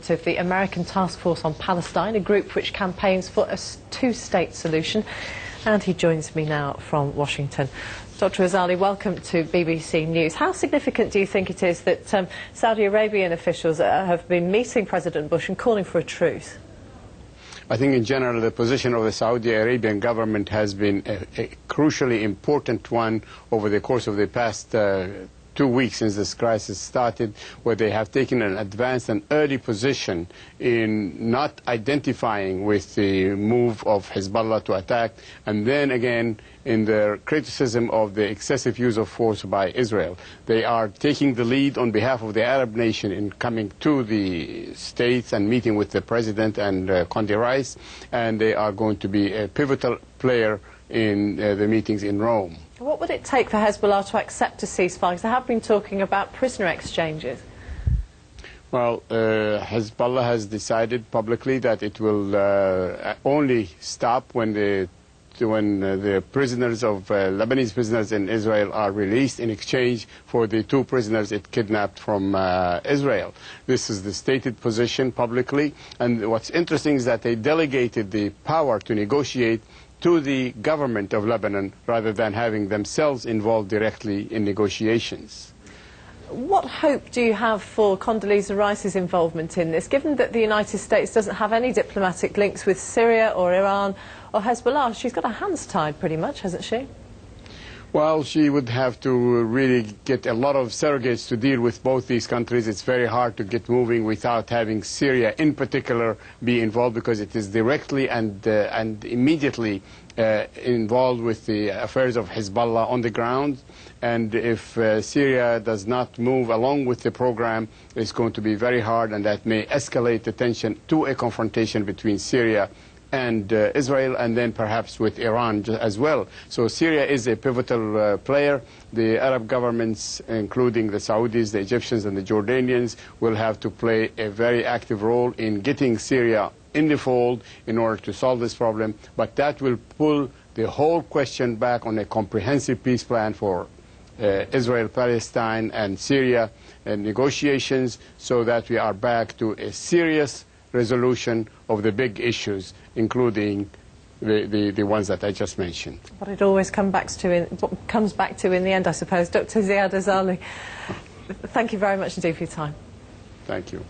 president of the American Task Force on Palestine, a group which campaigns for a two-state solution. And he joins me now from Washington. Dr. Asali, welcome to BBC News. How significant do you think it is that Saudi Arabian officials have been meeting President Bush and calling for a truce? I think in general the position of the Saudi Arabian government has been a crucially important one over the course of the past 2 weeks since this crisis started, where they have taken an advanced and early position in not identifying with the move of Hezbollah to attack, and then again in their criticism of the excessive use of force by Israel. They are taking the lead on behalf of the Arab nation in coming to the States and meeting with the President and Conde Rice, and they are going to be a pivotal player in the meetings in Rome. What would it take for Hezbollah to accept a ceasefire? Because they have been talking about prisoner exchanges. Well, Hezbollah has decided publicly that it will only stop when the prisoners of Lebanese prisoners in Israel are released in exchange for the 2 prisoners it kidnapped from Israel. This is the stated position publicly, and what's interesting is that they delegated the power to negotiate to the government of Lebanon rather than having themselves involved directly in negotiations. What hope do you have for Condoleezza Rice's involvement in this, given that the United States doesn't have any diplomatic links with Syria or Iran or Hezbollah? She's got her hands tied pretty much, hasn't she? Well, she would have to really get a lot of surrogates to deal with both these countries. It's very hard to get moving without having Syria in particular be involved, because it is directly and immediately involved with the affairs of Hezbollah on the ground. And if Syria does not move along with the program, it's going to be very hard, and that may escalate the tension to a confrontation between Syria and Israel, and then perhaps with Iran as well. So Syria is a pivotal player. The Arab governments, including the Saudis, the Egyptians and the Jordanians, will have to play a very active role in getting Syria in the fold in order to solve this problem. But that will pull the whole question back on a comprehensive peace plan for Israel, Palestine and Syria and negotiations, so that we are back to a serious resolution of the big issues, including the ones that I just mentioned. What it always comes back to in the end, I suppose. Dr. Ziad Asali, thank you very much indeed for your time. Thank you.